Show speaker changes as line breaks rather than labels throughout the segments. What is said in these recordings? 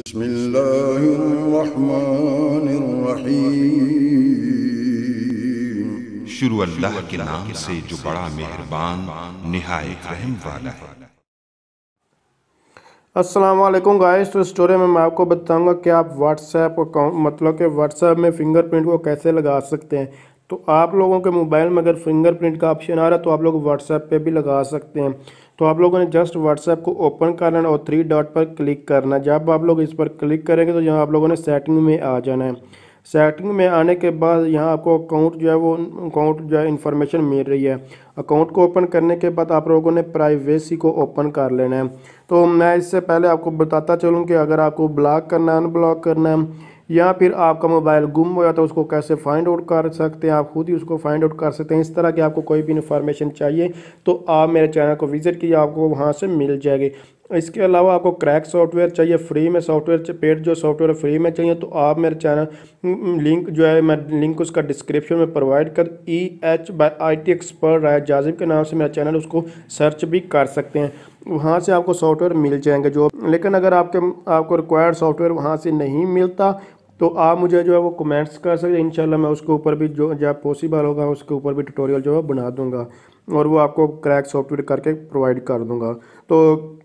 बिस्मिल्लाहिर्रहमानिर्रहीम। शुरू अल्लाह के नाम से जो बड़ा मेहरबान निहायत रहम वाला है।
अस्सलाम वालेकुम गाइस। तो स्टोरी में मैं आपको बताऊंगा कि आप व्हाट्सएप अकाउंट मतलब कि व्हाट्सएप में फिंगरप्रिंट को कैसे लगा सकते हैं। तो आप लोगों के मोबाइल में अगर फिंगरप्रिंट का ऑप्शन आ रहा है तो आप लोग व्हाट्सएप पे भी लगा सकते हैं। तो आप लोगों ने जस्ट व्हाट्सएप को ओपन कर लेना और 3 डॉट पर क्लिक करना। जब आप लोग इस पर क्लिक करेंगे तो यहाँ आप लोगों ने सेटिंग में आ जाना है। सेटिंग में आने के बाद यहाँ आपको अकाउंट जो है वो अकाउंट जो है इन्फॉर्मेशन मिल रही है। अकाउंट को ओपन करने के बाद आप लोगों ने प्राइवेसी को ओपन कर लेना है। तो मैं इससे पहले आपको बताता चलूँ कि अगर आपको ब्लॉक करना है, अनब्लॉक करना है या फिर आपका मोबाइल गुम हो जाता है उसको कैसे फाइंड आउट कर सकते हैं, आप खुद ही उसको फाइंड आउट कर सकते हैं। इस तरह की आपको कोई भी इन्फॉर्मेशन चाहिए तो आप मेरे चैनल को विजिट कीजिए, आपको वहाँ से मिल जाएगी। इसके अलावा आपको क्रैक सॉफ्टवेयर चाहिए फ्री में, सॉफ्टवेयर पेड जो सॉफ्टवेयर फ्री में चाहिए तो आप मेरे चैनल लिंक जो है मैं लिंक उसका डिस्क्रिप्शन में प्रोवाइड कर EH by IT एक्सपर्ट राय जाजिब के नाम से मेरा चैनल, उसको सर्च भी कर सकते हैं। वहाँ से आपको सॉफ्टवेयर मिल जाएंगे जो, लेकिन अगर आपको रिक्वायर्ड सॉफ्टवेयर वहाँ से नहीं मिलता तो आप मुझे जो है वो कमेंट्स कर सकते हैं। इंशाल्लाह मैं उसके ऊपर भी जो जब पॉसिबल होगा उसके ऊपर भी ट्यूटोरियल जो है बना दूंगा और वो आपको क्रैक सॉफ्टवेयर करके प्रोवाइड कर दूंगा। तो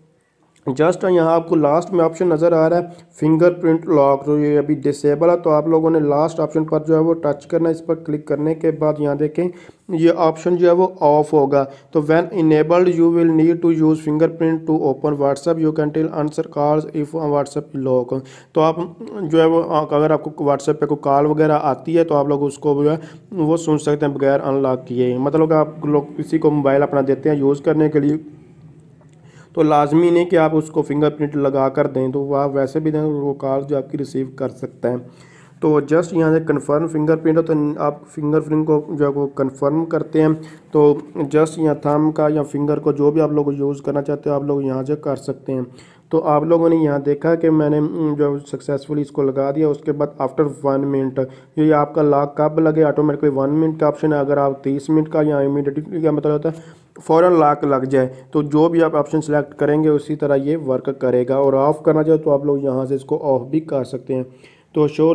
जस्ट यहाँ आपको लास्ट में ऑप्शन नज़र आ रहा है फिंगरप्रिंट लॉक, तो ये अभी डिसेबल है। तो आप लोगों ने लास्ट ऑप्शन पर जो है वो टच करना है। इस पर क्लिक करने के बाद यहाँ देखें ये ऑप्शन जो है वो ऑफ होगा। तो when enabled you will need to use fingerprint to open WhatsApp, you can till answer calls if WhatsApp lock. तो आप जो है वो अगर आपको व्हाट्सएप पे कोई कॉल वगैरह आती है तो आप लोग उसको जो है वो सुन सकते हैं बगैर अनलॉक किए। मतलब कि आप लोग किसी को मोबाइल अपना देते हैं यूज़ करने के लिए तो लाजमी नहीं कि आप उसको फिंगरप्रिंट लगा कर दें, तो आप वैसे भी दें वो कॉल जो आपकी रिसीव कर सकता है। तो जस्ट यहाँ से कन्फर्म फिंगरप्रिंट हो तो आप फिंगरप्रिंट को जो है वो कन्फर्म करते हैं। तो जस्ट यहाँ थंब का या फिंगर को जो भी आप लोग यूज़ करना चाहते हो आप लोग यहाँ से कर सकते हैं। तो आप लोगों ने यहाँ देखा कि मैंने जो सक्सेसफुली इसको लगा दिया। उसके बाद आफ्टर 1 मिनट ये आपका लॉक कब लगे, ऑटोमेटिकली 1 मिनट का ऑप्शन है। अगर आप 30 मिनट का या इमीडिएटली का मतलब होता है फ़ौरन लॉक लग जाए, तो जो भी आप ऑप्शन सेलेक्ट करेंगे उसी तरह ये वर्क करेगा। और ऑफ़ करना चाहे तो आप लोग यहाँ से इसको ऑफ भी कर सकते हैं। तो शो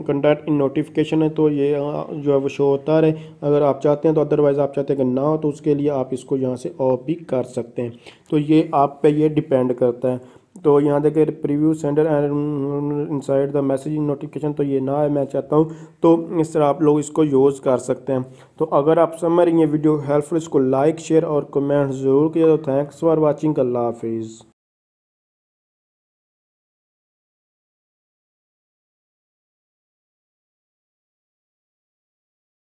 कंटेंट इन नोटिफिकेशन है तो ये जो है वो शो होता रहे अगर आप चाहते हैं तो, अदरवाइज़ आप चाहते हैं कि ना हो तो उसके लिए आप इसको यहाँ से ऑफ भी कर सकते हैं। तो ये आप पे ये डिपेंड करता है। तो यहाँ देखिए preview sender and inside the message notification, तो ये ना है मैं चाहता हूँ तो इस तरह आप लोग इसको यूज़ कर सकते हैं। तो अगर आप समझ रही हैं वीडियो हेल्पफुल, इसको लाइक शेयर और कमेंट ज़रूर किया। तो थैंक्स फॉर वाचिंग, अल्लाह हाफिज़।